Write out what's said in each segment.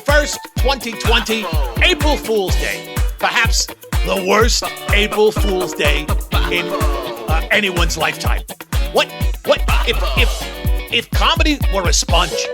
1st, 2020, April Fool's Day. Perhaps the worst April Fool's Day in anyone's lifetime. What if comedy were a sponge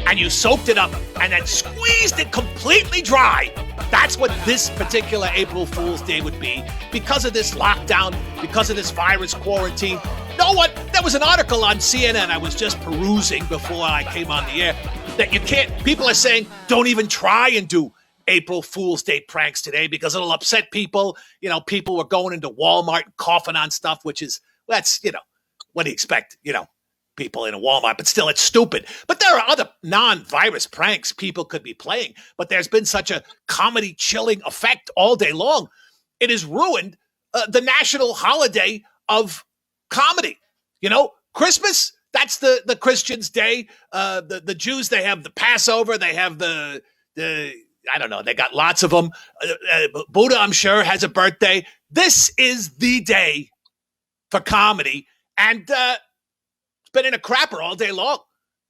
and you soaked it up and then squeezed it completely dry? That's what this particular April Fool's Day would be because of this lockdown, because of this virus quarantine. Know what? There was an article on CNN I was just perusing before I came on the air that you can't, people are saying, don't even try and do April Fool's Day pranks today because it'll upset people. You know, people were going into Walmart and coughing on stuff, which is, that's, you know, what do you expect? You know, people in a Walmart, but still it's stupid. But there are other non-virus pranks people could be playing, but there's been such a comedy chilling effect all day long. It has ruined the national holiday of comedy. You know, Christmas, that's the Christians' day. The Jews, they have the Passover. They have the I don't know. They got lots of them. Buddha, I'm sure, has a birthday. This is the day for comedy. And it's been in a crapper all day long.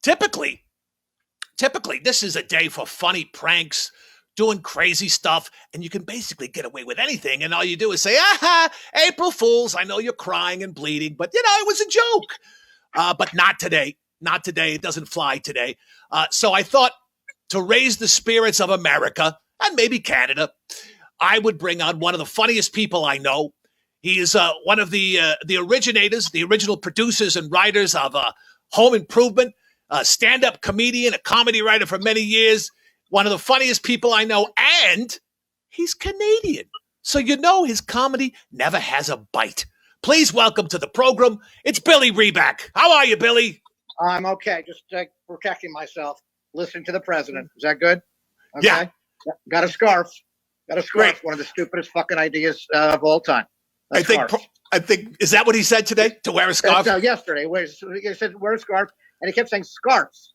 Typically, this is a day for funny pranks, doing crazy stuff, and you can basically get away with anything. And all you do is say, aha, April Fools. I know you're crying and bleeding, but, you know, it was a joke. But not today. Not today. It doesn't fly today. So I thought to raise the spirits of America and maybe Canada, I would bring on one of the funniest people I know. He is one of the originators, the original producers and writers of Home Improvement, a stand-up comedian, a comedy writer for many years, one of the funniest people I know, and he's Canadian. So you know his comedy never has a bite. Please welcome to the program, it's Billy Riback. How are you, Billy? I'm okay, just protecting myself, listening to the president. Is that good? Okay. Yeah. Got a scarf. Great. One of the stupidest fucking ideas of all time. I think, is that what he said today? To wear a scarf? Yesterday, he said wear a scarf, and he kept saying scarves.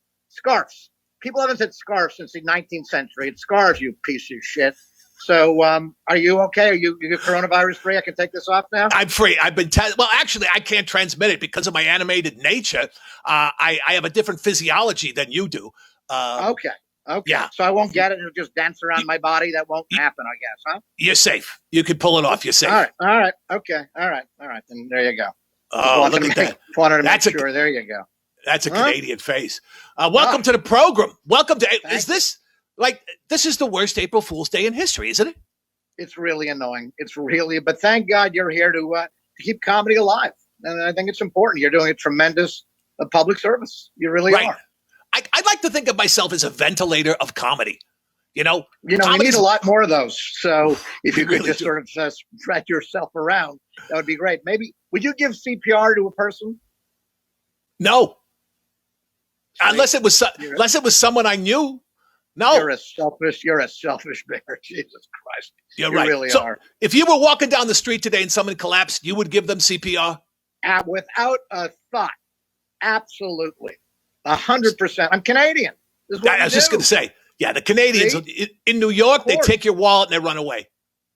People haven't said scarves since the 19th century. It's scarves, you piece of shit. So, are you okay? Are you coronavirus free? I can take this off now? I'm free. I've been well, actually, I can't transmit it because of my animated nature. I have a different physiology than you do. Okay. Yeah. So I won't get it. It'll just dance around my body. That won't happen, I guess, huh? You're safe. You can pull it off. You're safe. All right. Okay. All right. Then there you go. Oh, look at that. Wanted to make sure. There you go. That's a Canadian face. Welcome to the program. Welcome to, this is the worst April Fool's Day in history, isn't it? It's really annoying. But thank God you're here to keep comedy alive. And I think it's important. You're doing a tremendous public service. You really are. I like to think of myself as a ventilator of comedy. You know, we need a lot more of those. So if you could just sort of spread yourself around, that would be great. Maybe, would you give CPR to a person? No. Unless it was someone I knew. No. You're a selfish bear. Jesus Christ. You're right. Really are. If you were walking down the street today and someone collapsed, you would give them CPR? Without a thought. Absolutely. 100%. I'm Canadian. I was just going to say, yeah, the Canadians in New York, they take your wallet and they run away,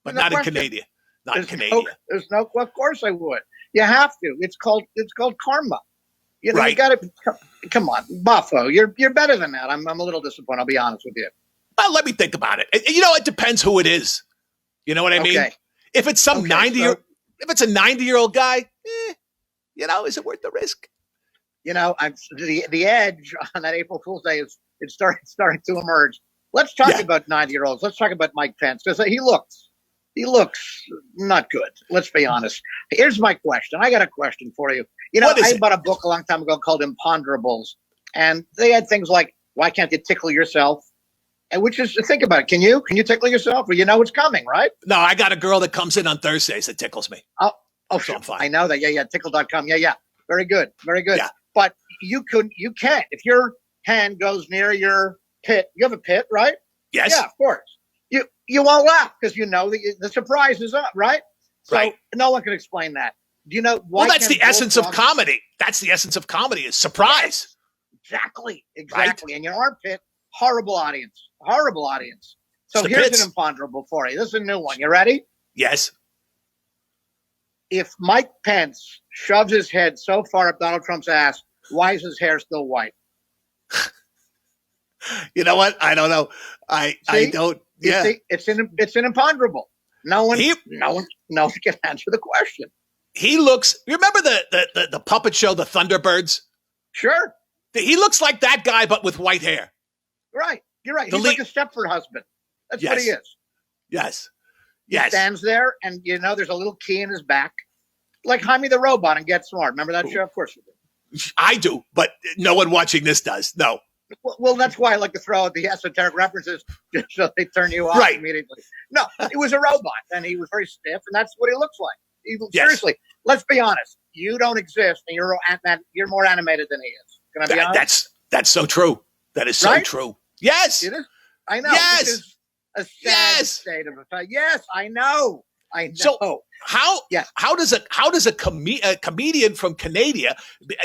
but not in Canada. Not in Canada. Of course I would. You have to. It's called karma. You know, you got to come on, Buffo. You're better than that. I'm a little disappointed. I'll be honest with you. Well, let me think about it. You know, it depends who it is. You know what I mean? If it's some 90-year, if it's a 90-year-old guy, you know, is it worth the risk? You know, the edge on that April Fool's Day is starting to emerge. Let's talk about 90-year-olds. Let's talk about Mike Pence because he looks not good. Let's be honest. Here's my question. I got a question for you. You know, I bought a book a long time ago called Imponderables, and they had things like, why can't you tickle yourself? And which is, think about it. Can you tickle yourself? Well, you know it's coming, right? No, I got a girl that comes in on Thursdays that tickles me. Oh, so I'm fine. I know that. Yeah. Tickle.com. Yeah. Very good. Yeah. But you can't. If your hand goes near your pit, you have a pit, right? Yes. Yeah, of course. You won't laugh because you know the surprise is up, right? So no one can explain that. Do you know why? Well, that's the essence of comedy. That's the essence of comedy is surprise. Exactly. Right? And your armpit, horrible audience. So here's an imponderable for you. This is a new one. You ready? Yes. If Mike Pence shoves his head so far up Donald Trump's ass, why is his hair still white? You know what? I don't know. I don't. Yeah. It's an imponderable. No one can answer the question. He looks. You remember the puppet show, the Thunderbirds? Sure. He looks like that guy, but with white hair. Right. You're right. He's like a Stepford husband. That's what he is. Yes. He stands there, and there's a little key in his back, like Jaime the Robot and Get Smart. Remember that show? Of course you do. I do, but no one watching this does. No. Well, that's why I like to throw out the esoteric references just so they turn you off immediately. No, it was a robot, and he was very stiff, and that's what he looks like. Seriously, let's be honest. You don't exist, and you're more animated than he is. Can I be honest? That's so true. That is so true. Yes. It is. I know. Yes. This is a sad state of affairs. Yes, I know. So how does a comedian from Canada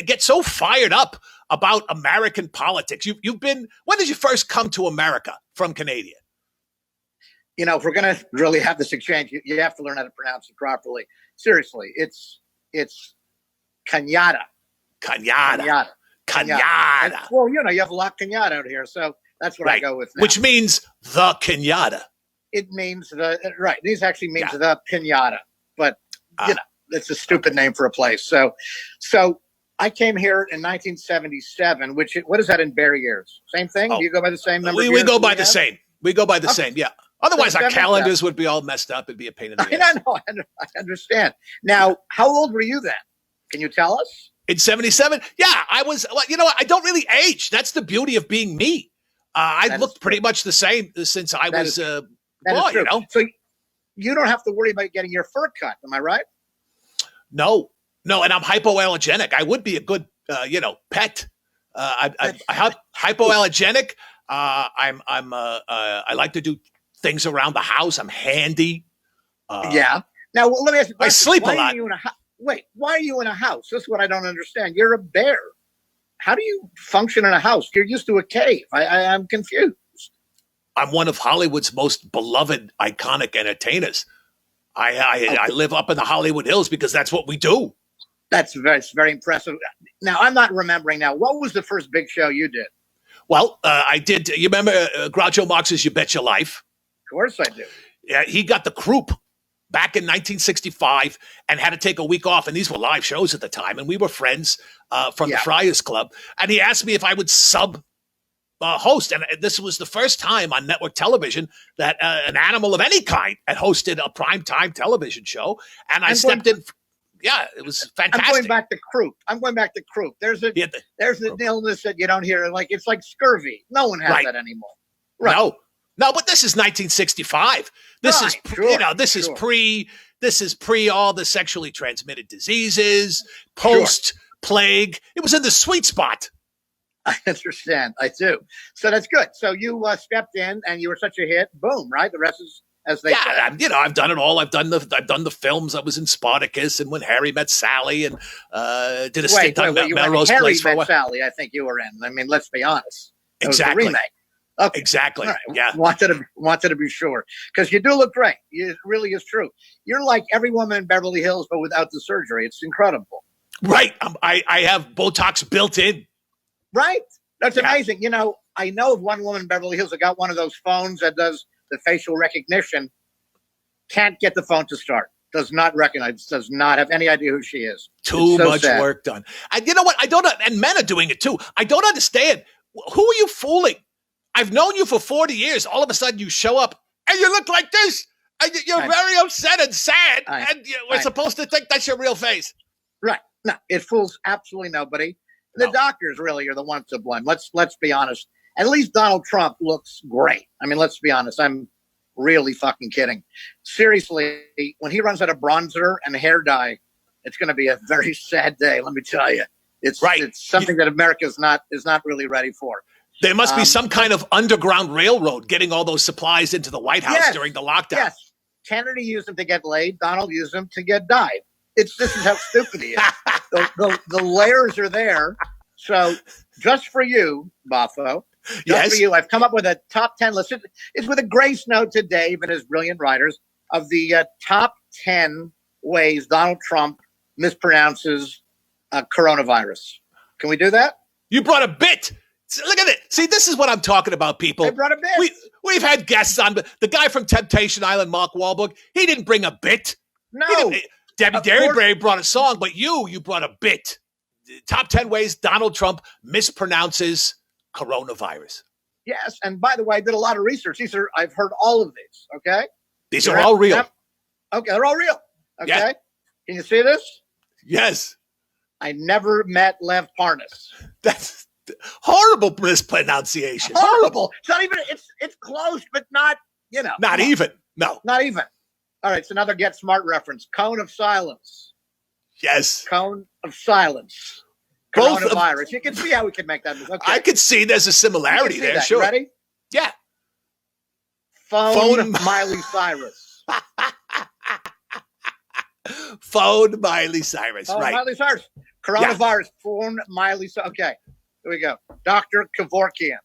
get so fired up about American politics? When did you first come to America from Canada? If we're going to really have this exchange, you have to learn how to pronounce it properly. Seriously, it's Canada. Canada. Well, you have a lot of Canada out here, so that's what I go with now. Which means the Canada. It means These actually means the pinata, but it's a stupid name for a place. So I came here in 1977. What is that in bear years? Same thing? Do you go by the same number? We go by the same. We go by the same. Yeah. Otherwise, our calendars would be all messed up. It'd be a pain in the ass. I understand. Now, how old were you then? Can you tell us? In 77? Yeah, I was. I don't really age. That's the beauty of being me. I've looked pretty much the same since I was a boy. So you don't have to worry about getting your fur cut. Am I right? No, and I'm hypoallergenic. I would be a good, pet. I'm hypoallergenic. I like to do things around the house. I'm handy. Now, let me ask you. I sleep a lot. Why are you in a house? This is what I don't understand. You're a bear. How do you function in a house? You're used to a cave. I'm confused. I'm one of Hollywood's most beloved, iconic entertainers. I live up in the Hollywood Hills because that's what we do. That's very impressive. Now, I'm not remembering now. What was the first big show you did? Well, I did. You remember Groucho Marx's You Bet Your Life? Of course I do. Yeah, he got the croup back in 1965 and had to take a week off. And these were live shows at the time. And we were friends from the Friars Club. And he asked me if I would host. And this was the first time on network television that an animal of any kind had hosted a primetime television show. And I stepped in. Yeah, it was fantastic. I'm going back to croup. There's an illness that you don't hear. It's like scurvy. No one has that anymore. Right. No, but this is 1965. This is pre all the sexually transmitted diseases, post plague. It was in the sweet spot. I understand. I do. So that's good. So you stepped in and you were such a hit. Boom, right? The rest is as they say. I've done it all. I've done the films. I was in Spartacus and When Harry Met Sally and did a stint on Melrose Place. Harry Met Sally, I think you were in. I mean, let's be honest. Exactly. It was a remake. Okay. Exactly. Right. Yeah. Wanted to be sure because you do look great. It really is true. You're like every woman in Beverly Hills, but without the surgery. It's incredible. Right. I have Botox built in. Right. That's amazing. I know of one woman in Beverly Hills that got one of those phones that does the facial recognition. Can't get the phone to start. Does not recognize. Does not have any idea who she is. Too much work done. And you know what? I don't. And men are doing it too. I don't understand. Who are you fooling? I've known you for 40 years. All of a sudden, you show up and you look like this. And you're very upset and sad. And we're supposed to think that's your real face. Right. No, it fools absolutely nobody. The doctors really are the ones to blame. Let's be honest. At least Donald Trump looks great. I mean, let's be honest. I'm really fucking kidding. Seriously, when he runs out of bronzer and hair dye, it's going to be a very sad day. Let me tell you. It's something that America is not really ready for. There must be some kind of underground railroad getting all those supplies into the White House during the lockdown. Yes. Kennedy used them to get laid. Donald used them to get dyed. This is how stupid he is. The layers are there. So just for you, Boffo, for you, I've come up with a top 10 list. It's with a grace note to Dave and his brilliant writers of the top 10 ways Donald Trump mispronounces coronavirus. Can we do that? You brought a bit. Look at it. See, this is what I'm talking about, people. I brought a bit. We've had guests on, but the guy from Temptation Island, Mark Wahlberg, he didn't bring a bit. No. Debbie Of Derryberry brought a song, but you brought a bit. Top 10 ways Donald Trump mispronounces coronavirus. Yes, and by the way, I did a lot of research. I've heard all of these, okay? These are all real. Okay, they're all real. Okay. Yeah. Can you see this? Yes. I never met Lev Parnas. That's horrible mispronunciation. Horrible. It's not even, it's close, but not, Not even. No. Not even. All right, it's another Get Smart reference. Cone of silence. Yes. Cone of silence. Coronavirus. You can see how we can make that. Okay. I could see there's a similarity there. That. Sure. You ready? Yeah. Phone Miley Cyrus. Phone Miley Cyrus. Phone right. Miley Cyrus. Coronavirus. Yeah. Phone Miley Cyrus. Okay. Here we go. Dr. Kevorkian.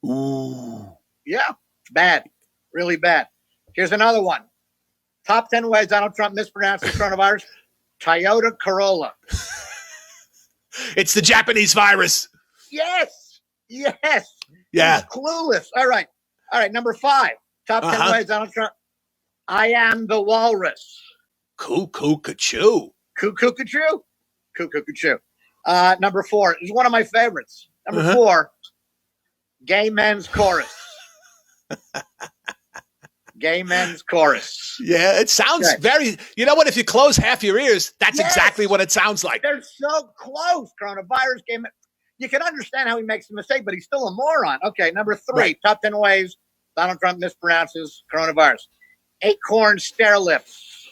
Ooh. Yeah. Bad. Really bad. Here's another one. Top 10 ways Donald Trump mispronounces coronavirus. Toyota Corolla. It's the Japanese virus. Yes. Yes. Yeah. He's clueless. All right. Number 5. Top 10 ways Donald Trump. I am the walrus. Cuckoo-ca-choo. Cuckoo-ca-choo. Cuckoo-ca-choo. Number 4 is one of my favorites. Number 4, gay men's chorus. Gay men's chorus. Yeah, it sounds very, you know what? If you close half your ears, that's exactly what it sounds like. They're so close. Coronavirus game. You can understand how he makes a mistake, but he's still a moron. Okay, number 3, top 10 ways Donald Trump mispronounces coronavirus. Acorn stair lifts.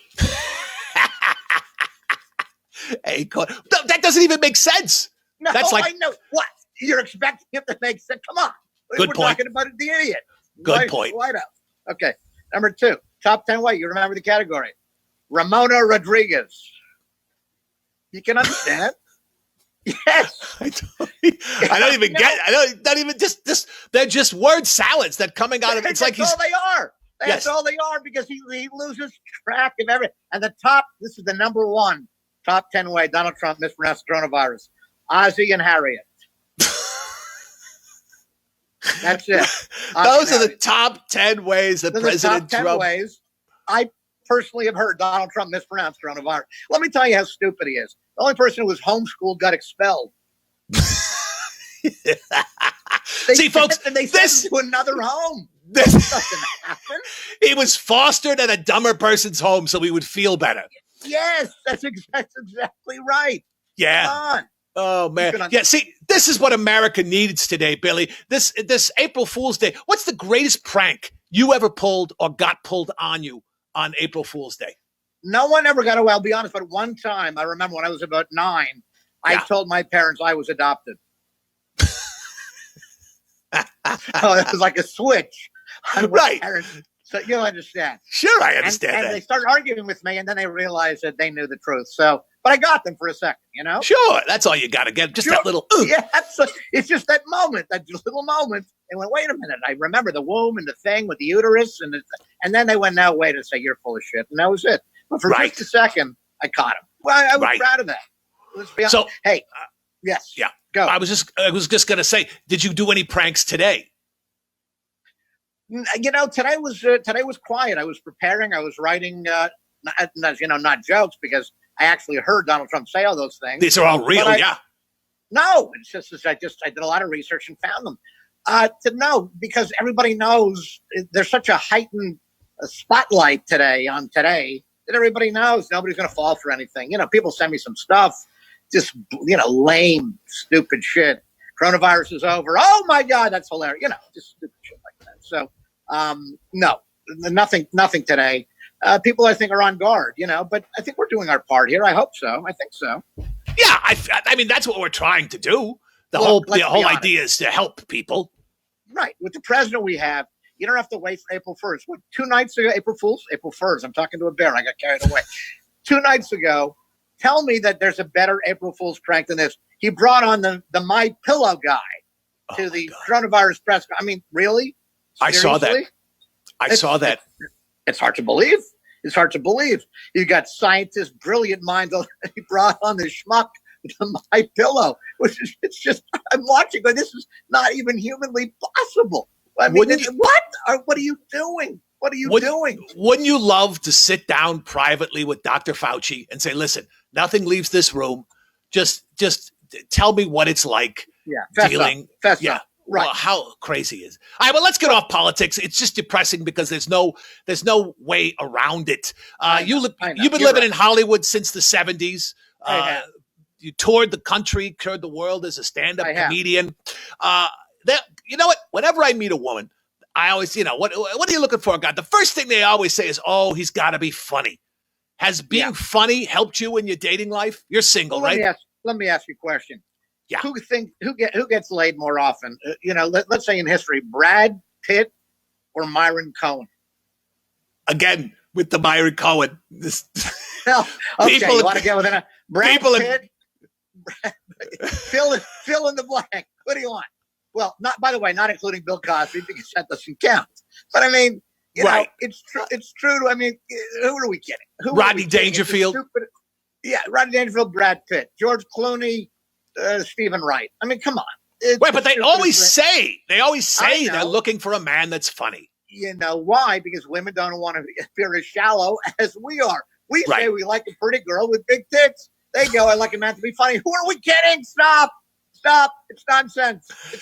Acorn. That doesn't even make sense. No, that's like, I know. What? You're expecting him to make sense? Come on. Good We're point. talking about the idiot. Good point. White House. Okay. Number 2, top 10 ways. You remember the category. Ramona Rodriguez. You can understand it. Yes. I don't even get. Not even just. They're just word salads that coming out of. It's like all they are. That's all they are because he loses track of everything. And the top. This is the number 1 top 10 way Donald Trump mispronounced coronavirus. Ozzy and Harriet. That's it. Those are the top 10 ways that President Trump. Trump. Ways I personally have heard Donald Trump mispronounce coronavirus. Let me tell you how stupid he is. The only person who was homeschooled got expelled. See, folks, they sent him to another home. This doesn't happen. He was fostered at a dumber person's home so he would feel better. Yes, that's exactly right. Yeah. Come on. Oh, man. Yeah, see, this is what America needs today, Billy. This April Fool's Day. What's the greatest prank you ever pulled or got pulled on you on April Fool's Day? No one ever got away. I'll be honest, but one time, I remember when I was about 9, I told my parents I was adopted. Oh, it was like a switch. Right. So you'll understand. Sure, I understand and that. They started arguing with me, and then they realized that they knew the truth. So, but I got them for a second, Sure, that's all you got to get. Just that little. Yeah, it's just that moment, that little moment. They went, wait a minute. I remember the womb and the thing with the uterus, and then they went, no, wait a second, you're full of shit, and that was it. But for just a second, I caught him. Well, I was proud of that. Let's be honest. So, hey, yes, yeah, go. I was just gonna say, did you do any pranks today? Today was quiet. I was preparing. I was writing, not jokes, because I actually heard Donald Trump say all those things. These are all real, yeah. No, it's just I did a lot of research and found them. Because everybody knows there's such a heightened spotlight today that everybody knows nobody's going to fall for anything. People send me some stuff, just lame, stupid shit. Coronavirus is over. Oh my God, that's hilarious. Just stupid shit like that. So, no, nothing today. People, I think, are on guard, but I think we're doing our part here. I hope so. I think so. Yeah, I mean, that's what we're trying to do. The whole idea is to help people. Right. With the president we have, you don't have to wait for April 1st. What, 2 nights ago, April 1st, I'm talking to a bear. I got carried away. 2 nights ago, tell me that there's a better April Fool's prank than this. He brought on the My Pillow guy to the coronavirus press. I mean, really? Seriously? I saw that. It's hard to believe. You got scientists, brilliant minds. He brought on the schmuck My Pillow, which is, it's just, I'm watching, but this is not even humanly possible. I mean, what are you doing? What are you doing? Wouldn't you love to sit down privately with Dr. Fauci and say, listen, nothing leaves this room. Just tell me what it's like dealing. Fess up. Right. Well, how crazy is it? All right, well, let's get off politics. It's just depressing because there's no way around it. You've been living in Hollywood since the 70s. You toured the country, toured the world as a stand-up comedian. You know what? Whenever I meet a woman, I always, what are you looking for, God? The first thing they always say is, oh, he's got to be funny. Has being funny helped you in your dating life? You're single, right? Let me ask you a question. Yeah. Who gets laid more often? Let's say in history, Brad Pitt or Myron Cohen. Again, with the Myron Cohen. Well, okay, you want to go with a Brad Pitt? Fill in the blank. What do you want? Well, not including Bill Cosby because that doesn't count. But I mean, you know, it's true. I mean, who are we kidding? Rodney Dangerfield. Rodney Dangerfield, Brad Pitt, George Clooney, Stephen Wright. I mean, come on. But they always say they're looking for a man that's funny. You know why? Because women don't want to appear as shallow as we are. We say we like a pretty girl with big tits. They go, I like a man to be funny. Who are we kidding? Stop. It's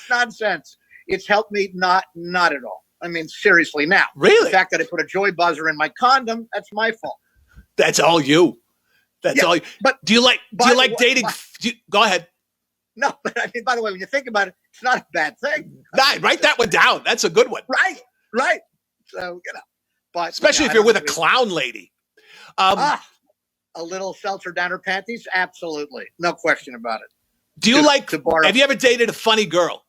nonsense. It's helped me not at all. I mean, seriously. Now, really, the fact that I put a joy buzzer in my condom, that's my fault. That's all you. That's all you. But do you like dating? Go ahead. No, but I mean, by the way, when you think about it, it's not a bad thing. Write that one down. That's a good one. Right. So, but especially if you're with a clown lady. A little seltzer down her panties? Absolutely. No question about it. Do you have you ever dated a funny girl?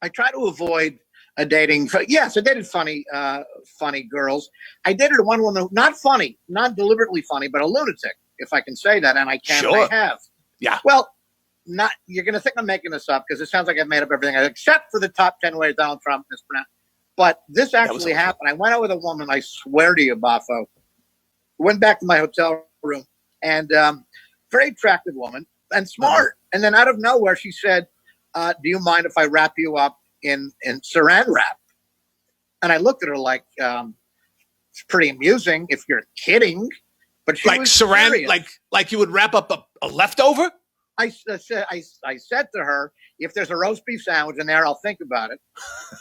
I try to avoid dating. Yes, I dated funny girls. I dated one woman, not funny, not deliberately funny, but a lunatic, if I can say that. And I can, sure. I have. Yeah. Well, you're going to think I'm making this up because it sounds like I've made up everything except for the top 10 ways Donald Trump mispronounced. But this actually happened. I went out with a woman, I swear to you, Boffo. Went back to my hotel room and very attractive woman and smart. And then out of nowhere, she said, do you mind if I wrap you up in saran wrap? And I looked at her like, it's pretty amusing if you're kidding. But she was saran, serious. like you would wrap up a leftover? I said to her, if there's a roast beef sandwich in there, I'll think about it.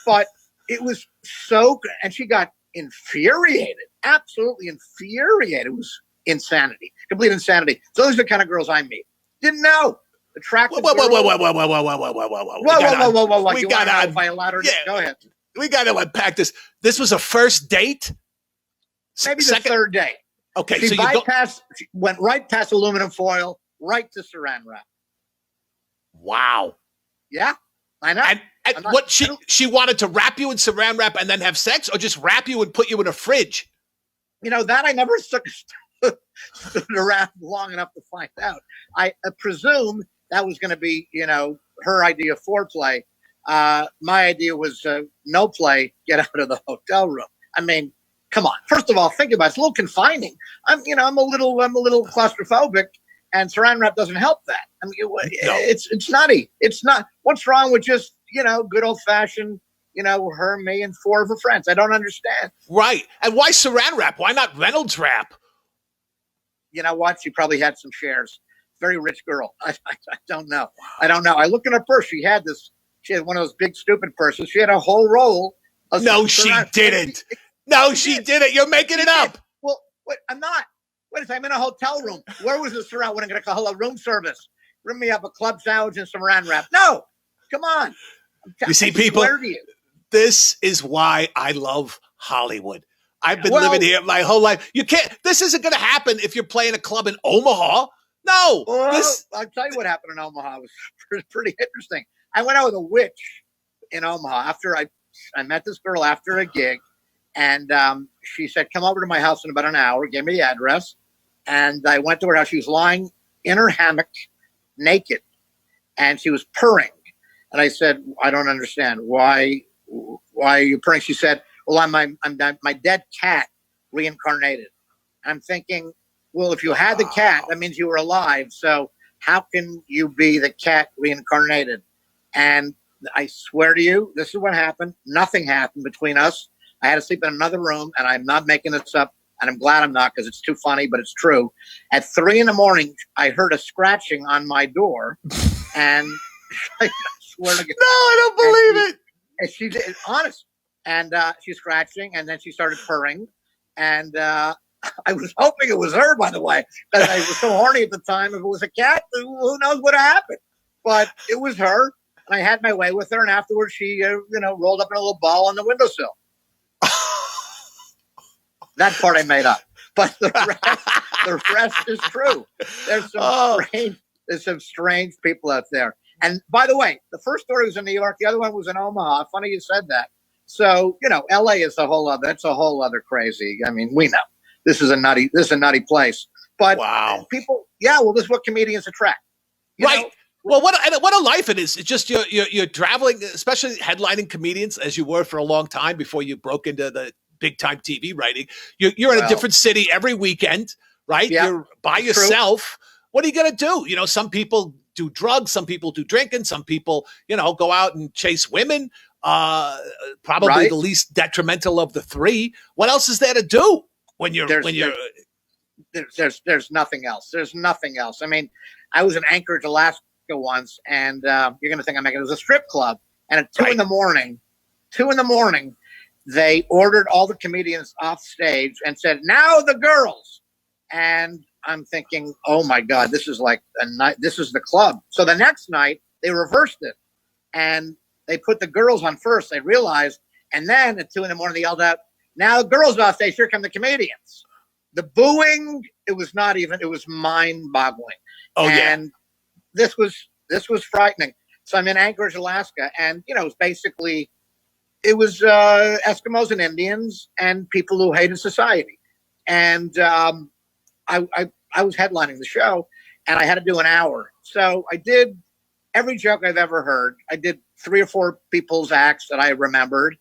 But it was so good. And she got infuriated, absolutely infuriated. It was insanity, complete insanity. So those are the kind of girls I meet. Didn't know. Attractive. Whoa. We got to. If I allowed her to go ahead. We got to unpack this. This was a first date? Maybe the third date. Okay. She went right past aluminum foil, right to saran wrap. Wow. Yeah, I know. And what she wanted to wrap you in saran wrap and then have sex, or just wrap you and put you in a fridge? You know, that I never stood around long enough to find out. I presume that was going to be, her idea of foreplay. My idea was no play, get out of the hotel room. I mean, come on. First of all, think about it. It's a little confining. I'm a little claustrophobic, and saran wrap doesn't help that. I mean, it's nutty. It's not. What's wrong with just good old fashioned, her, me, and four of her friends? I don't understand. Right. And why saran wrap? Why not Reynolds wrap? You know what? She probably had some shares. Very rich girl. I don't know. I looked in her purse. She had one of those big stupid purses. She had a whole roll. No, she didn't. No, she didn't. You're making it up. Well, wait, I'm not. Wait a second. I'm in a hotel room. Where was the saran? When I'm going to call a room service? Bring me up a club sandwich and some saran wrap. No, come on. You see, people, this is why I love Hollywood. I've been living here my whole life. You can't. This isn't going to happen if you're playing a club in Omaha. No. I'll tell you what happened in Omaha. It was pretty interesting. I went out with a witch in Omaha after I met this girl after a gig, and she said, "Come over to my house in about an hour." Gave me the address, and I went to her house. She was lying in her hammock, naked, and she was purring. And I said, "I don't understand. Why are you purring?" She said, "Well, I'm my dead cat reincarnated." I'm thinking, Well, if you had the cat, that means you were alive. So how can you be the cat reincarnated? And I swear to you, this is what happened. Nothing happened between us. I had to sleep in another room, and I'm not making this up. And I'm glad I'm not, because it's too funny, but it's true. At 3 a.m, I heard a scratching on my door, and I swear to God. No, I don't believe it. And she did, honest. And she's scratching, and then she started purring. And I was hoping it was her, by the way, because I was so horny at the time. If it was a cat, who knows what happened? But it was her, and I had my way with her. And afterwards, she, rolled up in a little ball on the windowsill. That part I made up, but the rest is true. There's some strange people out there. And by the way, the first story was in New York. The other one was in Omaha. Funny you said that. So, LA is that's a whole other crazy. I mean, we know this is a nutty place, but wow, people. This is what comedians attract. Right. Well, what a life it is. It's just you're traveling, especially headlining comedians, as you were for a long time before you broke into the big time TV writing. You're in a different city every weekend, right? Yeah, you're by yourself. True. What are you going to do? Some people do drugs, some people do drinking, some people, go out and chase women. Probably the least detrimental of the three. What else is there to do when you're there's nothing else. There's nothing else. I mean, I was in Anchorage, Alaska once, and you're going to think I'm making it. It was a strip club, and at 2 in the morning, they ordered all the comedians off stage and said, "Now the girls." And I'm thinking, oh my God, this is like a night. This is the club. So the next night they reversed it, and they put the girls on first. They realized, and then at 2 a.m. they yelled out, "Now the girls off stage. Here come the comedians." The booing, it was mind-boggling. Oh, and this was frightening. So I'm in Anchorage, Alaska, and it was Eskimos and Indians and people who hated society. And I was headlining the show, and I had to do an hour. So I did every joke I've ever heard. I did 3 or 4 people's acts that I remembered.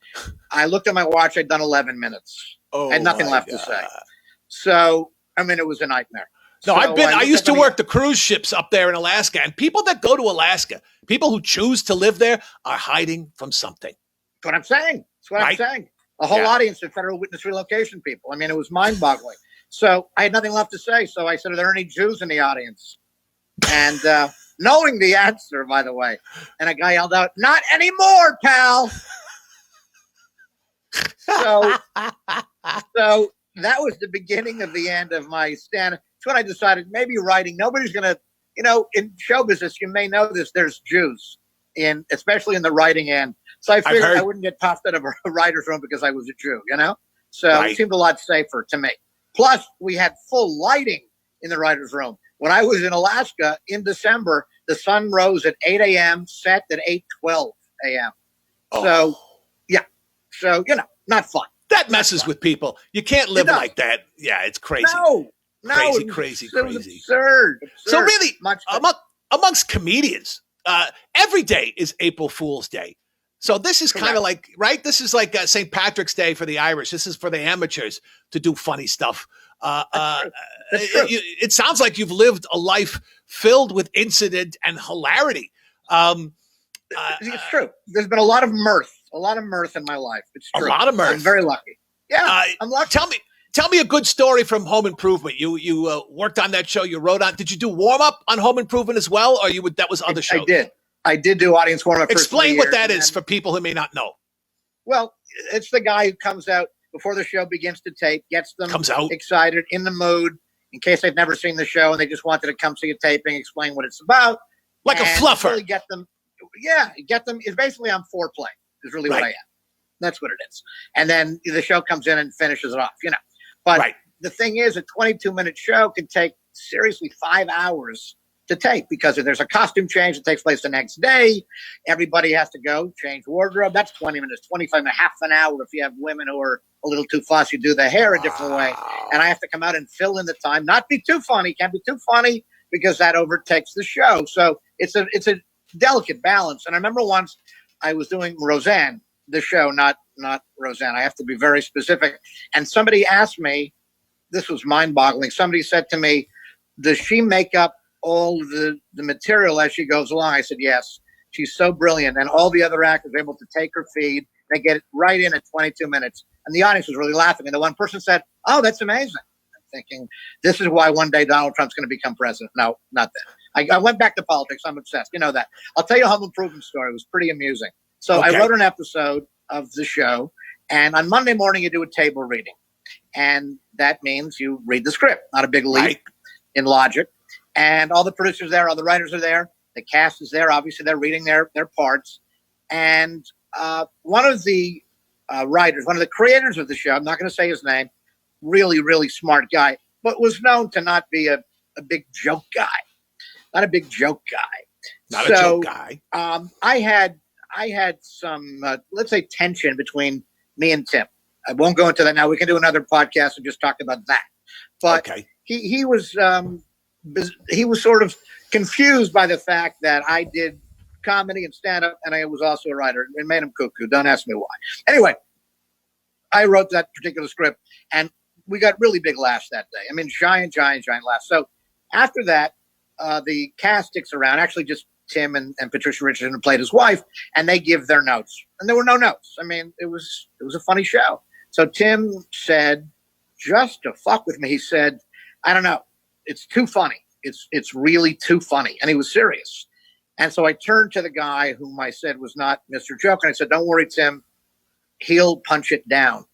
I looked at my watch. I'd done 11 minutes. I had nothing left to say. So, I mean, it was a nightmare. No, I used to work the cruise ships up there in Alaska, and people that go to Alaska, people who choose to live there, are hiding from something. That's what I'm saying. I'm saying. A whole audience of federal witness relocation people. I mean, it was mind-boggling. So I had nothing left to say. So I said, "Are there any Jews in the audience?" And knowing the answer, by the way, and a guy yelled out, "Not anymore, pal." So that was the beginning of the end of my stand. It's when I decided maybe writing. Nobody's going to, in show business, you may know this. There's Jews especially in the writing end. So I figured I wouldn't get tossed out of a writer's room because I was a Jew, So it seemed a lot safer to me. Plus, we had full lighting in the writer's room. When I was in Alaska in December, the sun rose at 8 a.m., set at 8:12 a.m. So, not fun. That messes with people. You can't live like that. Yeah, it's crazy. No, crazy. It was absurd. So really, amongst comedians, every day is April Fool's Day. So this is kind of like, right? This is like St. Patrick's Day for the Irish. This is for the amateurs to do funny stuff. It sounds like you've lived a life filled with incident and hilarity. It's true. There's been a lot of mirth in my life. It's true. A lot of mirth. I'm very lucky. Yeah, I'm lucky. Tell me a good story from Home Improvement. You worked on that show. You wrote on. Did you do warm up on Home Improvement as well, or that was other shows? I did do audience warm up. Explain what that is for people who may not know. Well, it's the guy who comes out before the show begins to tape, gets them excited, in the mood, in case they've never seen the show and they just wanted to come see a taping, explain what it's about. Like a fluffer. Really get them. It's basically I'm foreplay is really what I am. That's what it is. And then the show comes in and finishes it off, But the thing is, a 22-minute show can take seriously 5 hours to tape because if there's a costume change that takes place the next day, everybody has to go change wardrobe. That's 20 minutes, 25 minutes, half an hour. If you have women who are a little too fussy, do the hair a different way. And I have to come out and fill in the time, not be too funny, can't be too funny because that overtakes the show. So it's a delicate balance. And I remember once I was doing Roseanne, the show, not Roseanne. I have to be very specific. And somebody asked me, this was mind-boggling. Somebody said to me, does she make up all the material as she goes along? I said, yes. She's so brilliant. And all the other actors are able to take her feed. They get it right in at 22 minutes. And the audience was really laughing. And the one person said, oh, that's amazing. I'm thinking, this is why one day Donald Trump's going to become president. No, not that. I went back to politics. I'm obsessed. You know that. I'll tell you a home improvement story. It was pretty amusing. So I wrote an episode of the show. And on Monday morning, you do a table reading. And that means you read the script, not a big leap in logic. And all the producers there, all the writers are there. The cast is there. Obviously, they're reading their parts. And one of the writers, one of the creators of the show, I'm not going to say his name, really, really smart guy, but was known to not be a big joke guy. Not a big joke guy. Not a joke guy. I had some, let's say, tension between me and Tim. I won't go into that now. We can do another podcast and just talk about that. But he was sort of confused by the fact that I did comedy and stand-up, and I was also a writer. It made him cuckoo. Don't ask me why. Anyway, I wrote that particular script, and we got really big laughs that day. I mean, giant laughs. So after that, the cast sticks around. Actually, just Tim and Patricia Richardson played his wife, and they give their notes. And there were no notes. I mean, it was a funny show. So Tim said, just to fuck with me, he said, I don't know. It's too funny. It's really too funny. And he was serious. And so I turned to the guy whom I said was not Mr. Joke. And I said, don't worry, Tim. He'll punch it down.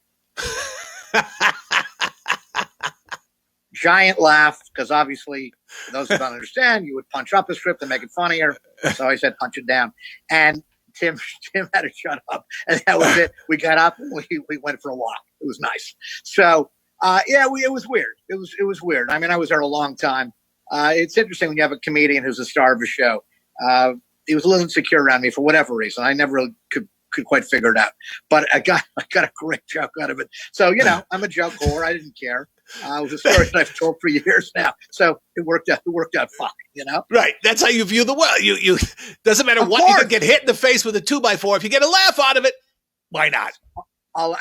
Giant laugh, because obviously, for those who don't understand, you would punch up a script and make it funnier. So I said, punch it down. And Tim had to shut up. And that was it. We got up and we went for a walk. It was nice. So, it was weird. It was weird. I mean, I was there a long time. It's interesting when you have a comedian who's a star of a show. He was a little insecure around me for whatever reason. I never really could quite figure it out. But I got a great joke out of it. So, I'm a joke whore. I didn't care. It was a story that I've told for years now. So it worked out fine, Right. That's how you view the world. You doesn't matter what, you can get hit in the face with a 2x4. If you get a laugh out of it, why not?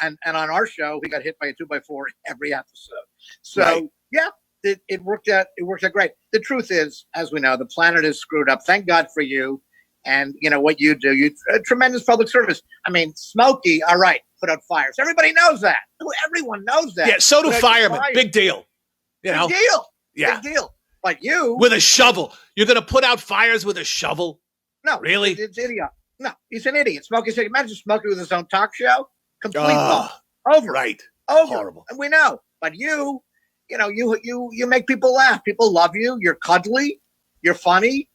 And on our show, we got hit by a 2x4 every episode. So it worked out. It worked out great. The truth is, as we know, the planet is screwed up. Thank God for you. And what you do, tremendous public service. I mean, Smokey, all right, put out fires. Everybody knows that. Everyone knows that. Yeah, so do firemen. Big deal. Big deal. Yeah. Big deal. But you. With a shovel. You're going to put out fires with a shovel? No. Really? It's idiot. No, he's an idiot. Smokey said, imagine Smokey with his own talk show. Complete over. Right. Over. Horrible. And we know. But you make people laugh. People love you. You're cuddly. You're funny.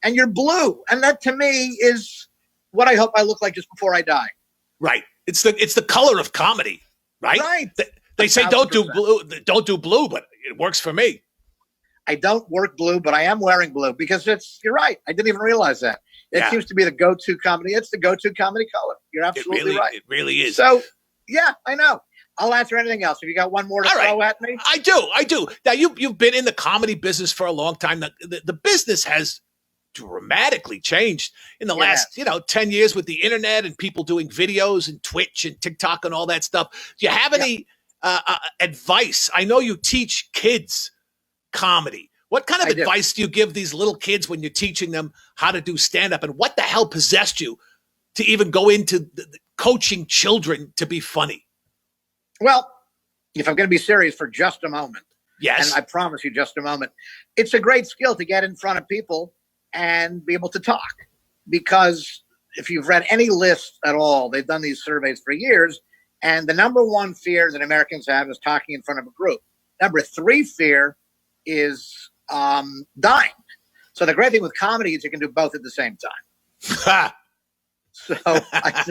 And you're blue. And that to me is what I hope I look like just before I die. Right. It's the color of comedy, right? Right. They say don't do blue, but it works for me. I don't work blue, but I am wearing blue because you're right. I didn't even realize that. It seems to be the go-to comedy. It's the go-to comedy color. You're absolutely right. It really is. So, yeah, I know. I'll answer anything else. Have you got one more to throw at me? I do. Now, you've been in the comedy business for a long time. The business has dramatically changed in the last 10 years with the internet and people doing videos and Twitch and TikTok and all that stuff. Do you have any advice? I know you teach kids comedy. What kind of advice do you give these little kids when you're teaching them how to do stand-up, and what the hell possessed you to even go into the coaching children to be funny? Well, if I'm going to be serious for just a moment, yes, and I promise you just a moment, it's a great skill to get in front of people and be able to talk. Because if you've read any list at all, they've done these surveys for years, and the number one fear that Americans have is talking in front of a group. Number 3 fear is dying. So the great thing with comedy is you can do both at the same time. So I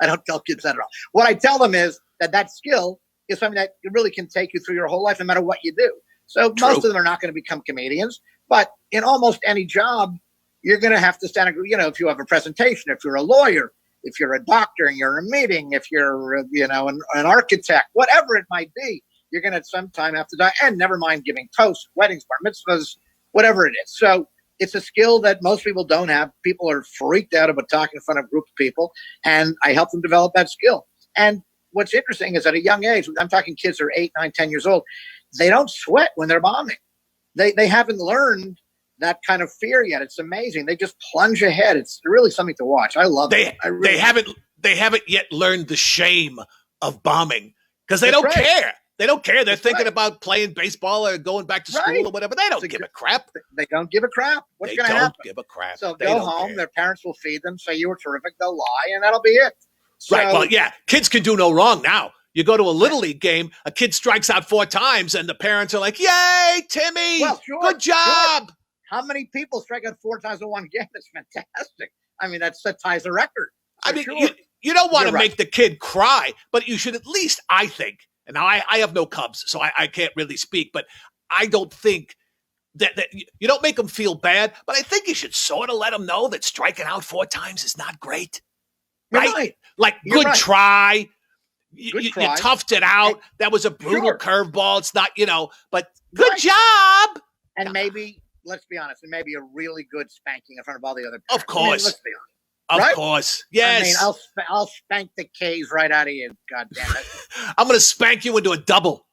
don't tell kids that at all. What I tell them is that skill is something that really can take you through your whole life, no matter what you do. So most of them are not going to become comedians, but in almost any job, you're going to have to stand. If you have a presentation, if you're a lawyer, if you're a doctor and you're in a meeting, if you're an architect, whatever it might be, you're going to sometime have to die. And never mind giving toasts, weddings, bar mitzvahs, whatever it is. So it's a skill that most people don't have. People are freaked out about talking in front of a group of people, and I help them develop that skill. And what's interesting is at a young age, I'm talking kids who are 8, 9, 10 years old, they don't sweat when they're bombing. They haven't learned that kind of fear yet. It's amazing. They just plunge ahead. It's really something to watch. I love it. They haven't yet learned the shame of bombing because they don't care. They don't care. They're thinking about playing baseball or going back to school or whatever. They don't give a crap. They don't give a crap. What's going to happen? They don't give a crap. So go home. Care. Their parents will feed them, say you were terrific. They'll lie, and that'll be it. So, right. Well, yeah. Kids can do no wrong now. You go to a Little League game, a kid strikes out 4 times, and the parents are like, yay, Timmy, good job. Sure. How many people strike out 4 times in one game? It's fantastic. I mean, that ties a record. I mean, you don't want to make the kid cry, but you should at least, I think, and now I have no Cubs, so I can't really speak, but I don't think that you don't make them feel bad, but I think you should sort of let them know that striking out 4 times is not great. Right? Like, good try. You toughed it out. That was a brutal curveball. It's not, but good job. And maybe, let's be honest, and maybe a really good spanking in front of all the other parents. Of course. Let's be honest. Of course. Yes. I mean, I'll spank the K's right out of you. God damn it. I'm going to spank you into a double.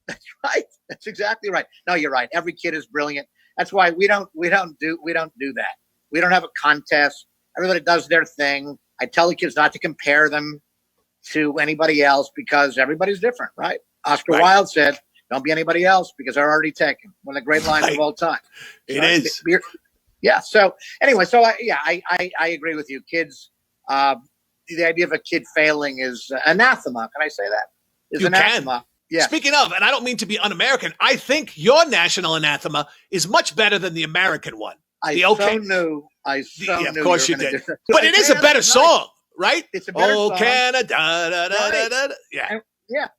That's right. That's exactly right. No, you're right. Every kid is brilliant. That's why we don't do that. We don't have a contest. Everybody does their thing. I tell the kids not to compare them to anybody else because everybody's different, right? Oscar Wilde said, don't be anybody else because they're already taken. One of the great lines of all time. It is. Yeah. So anyway, I agree with you. Kids, the idea of a kid failing is anathema. Can I say that? Is anathema. Yeah. Speaking of, and I don't mean to be un-American, I think your national anathema is much better than the American one. I so knew. Of course you did. But it is a better song, right? It's a better song. Canada, da, da, da, da. Yeah.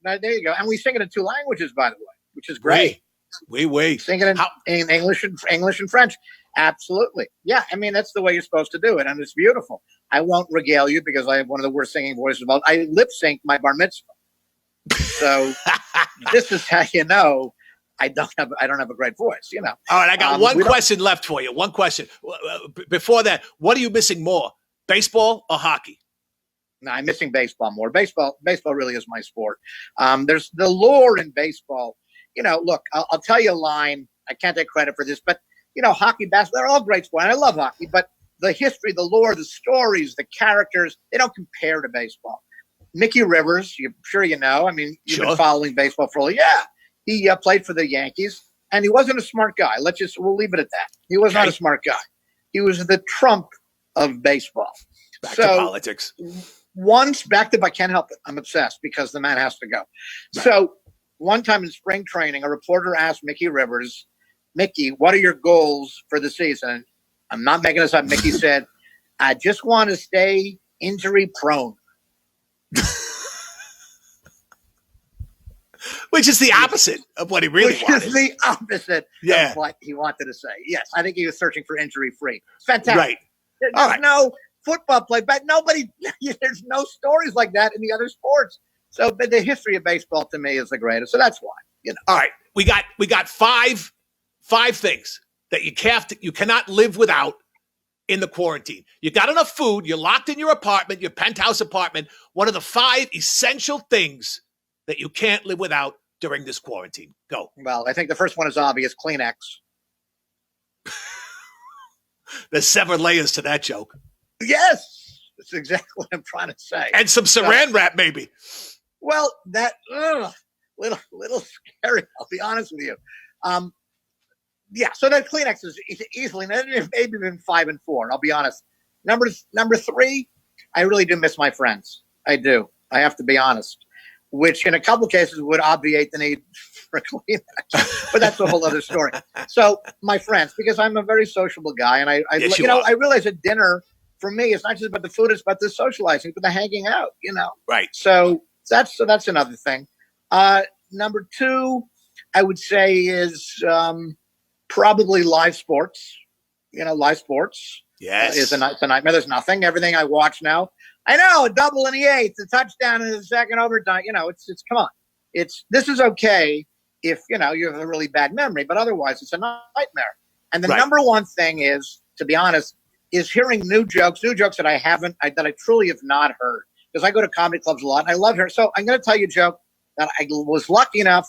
There you go. And we sing it in 2 languages, by the way, which is great. We sing it in English and French. Absolutely. Yeah. I mean, that's the way you're supposed to do it. And it's beautiful. I won't regale you because I have one of the worst singing voices of all. I lip sync my bar mitzvah. So this is how you know I don't have a great voice, All right. I got one question left for you. One question. Before that, what are you missing more? Baseball or hockey? No, I'm missing baseball more. Baseball really is my sport. There's the lore in baseball. Look, I'll tell you a line. I can't take credit for this, but hockey, basketball, they're all great sports. I love hockey, but the history, the lore, the stories, the characters, they don't compare to baseball. Mickey Rivers, you're sure you know. I mean, you've been following baseball for he played for the Yankees, and he wasn't a smart guy. We'll leave it at that. He was not a smart guy. He was the Trump of baseball. Back to politics. I can't help it. I'm obsessed because the man has to go. Right. So one time in spring training, a reporter asked Mickey Rivers, Mickey, what are your goals for the season? I'm not making this up. Mickey said, I just want to stay injury prone. Which is the opposite of what he really wanted. Which is the opposite of what he wanted to say. Yes, I think he was searching for injury-free. Fantastic. Right. There's no football play, but there's no stories like that in the other sports. So, but the history of baseball to me is the greatest. So that's why. All right, we got five things that you cannot live without in the quarantine. You got enough food. You're locked in your apartment, your penthouse apartment. What are the 5 essential things that you can't live without during this quarantine? Go. Well, I think the first one is obvious: Kleenex. There's 7 layers to that joke. Yes, that's exactly what I'm trying to say. And some saran wrap, maybe. Well, that little scary. I'll be honest with you. So that Kleenex is easily maybe even 5 and 4. I'll be honest. Number 3, I really do miss my friends. I do. I have to be honest. Which in a couple of cases would obviate the need for Kleenex, but that's a whole other story. So my friends, because I'm a very sociable guy, and I realize at dinner for me it's not just about the food; it's about the socializing, but the hanging out. Right. So that's another thing. Number 2, I would say is probably live sports. Live sports. Yes, is a nightmare. There's nothing. Everything I watch now. I know, a double in the 8th, a touchdown in the second overtime. It's come on. This is okay if, you have a really bad memory, but otherwise it's a nightmare. And the number one thing is, to be honest, is hearing new jokes that I truly have not heard. Because I go to comedy clubs a lot and I love hearing. So I'm going to tell you a joke that I was lucky enough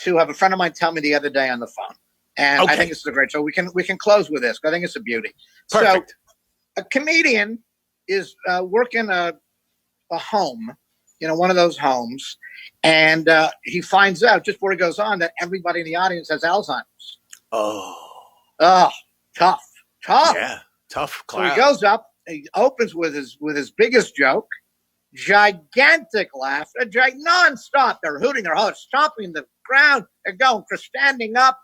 to have a friend of mine tell me the other day on the phone, and Okay. I think this is a great show. We can close with this. I think it's a beauty. Perfect. So, a comedian is working a home, one of those homes, and he finds out just before he goes on that everybody in the audience has Alzheimer's. Oh, tough. Yeah, tough So crowd. he goes up, he opens with his biggest joke, gigantic laugh, nonstop. They're hooting, they're stomping the ground, they're going for standing up,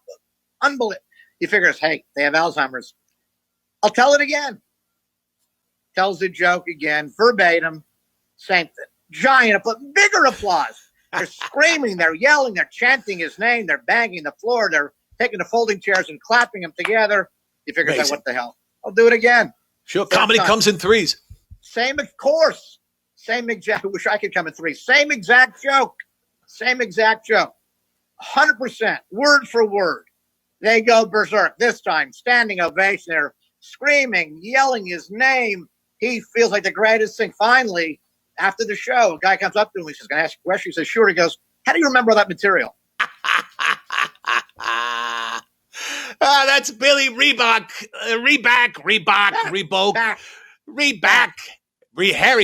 unbelievable. He figures, hey, they have Alzheimer's. I'll tell it again. Tells the joke again, verbatim, same thing. Giant, but bigger applause. They're screaming, they're yelling, they're chanting his name, they're banging the floor, they're taking the folding chairs and clapping them together. He figures out, what the hell? I'll do it again. Sure, comedy comes in threes. Same, of course. Same exact. I wish I could come in three. Same exact joke. 100%, word for word. They go berserk. This time, standing ovation. They're screaming, yelling his name. He feels like the greatest thing. Finally, after the show, a guy comes up to him. He says, "Can I ask you a question?" He says, "Sure." He goes, "How do you remember all that material?" That's Billy Riback. Harry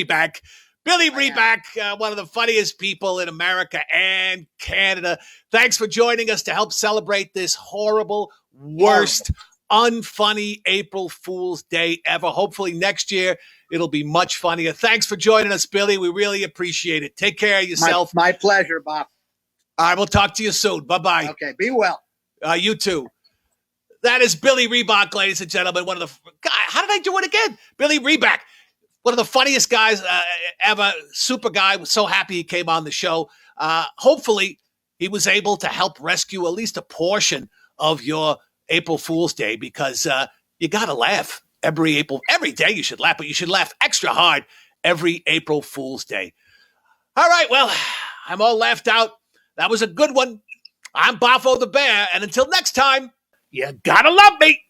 Back. Billy Riback, one of the funniest people in America and Canada. Thanks for joining us to help celebrate this horrible, worst, unfunny April Fool's Day ever. Hopefully next year it'll be much funnier. Thanks for joining us, Billy. We really appreciate it. Take care of yourself. My pleasure, Bob. All right, we'll talk to you soon. Bye-bye. Okay, be well. You too. That is Billy Riback, ladies and gentlemen. One of the God, how did I do it again? Billy Riback, one of the funniest guys ever. Super guy. Was so happy he came on the show. Hopefully, he was able to help rescue at least a portion of your April Fool's Day, because you got to laugh every day. You should laugh, but you should laugh extra hard every April Fool's Day. All right, well, I'm all laughed out. That was a good one. I'm Boffo the Bear, and until next time, you gotta love me.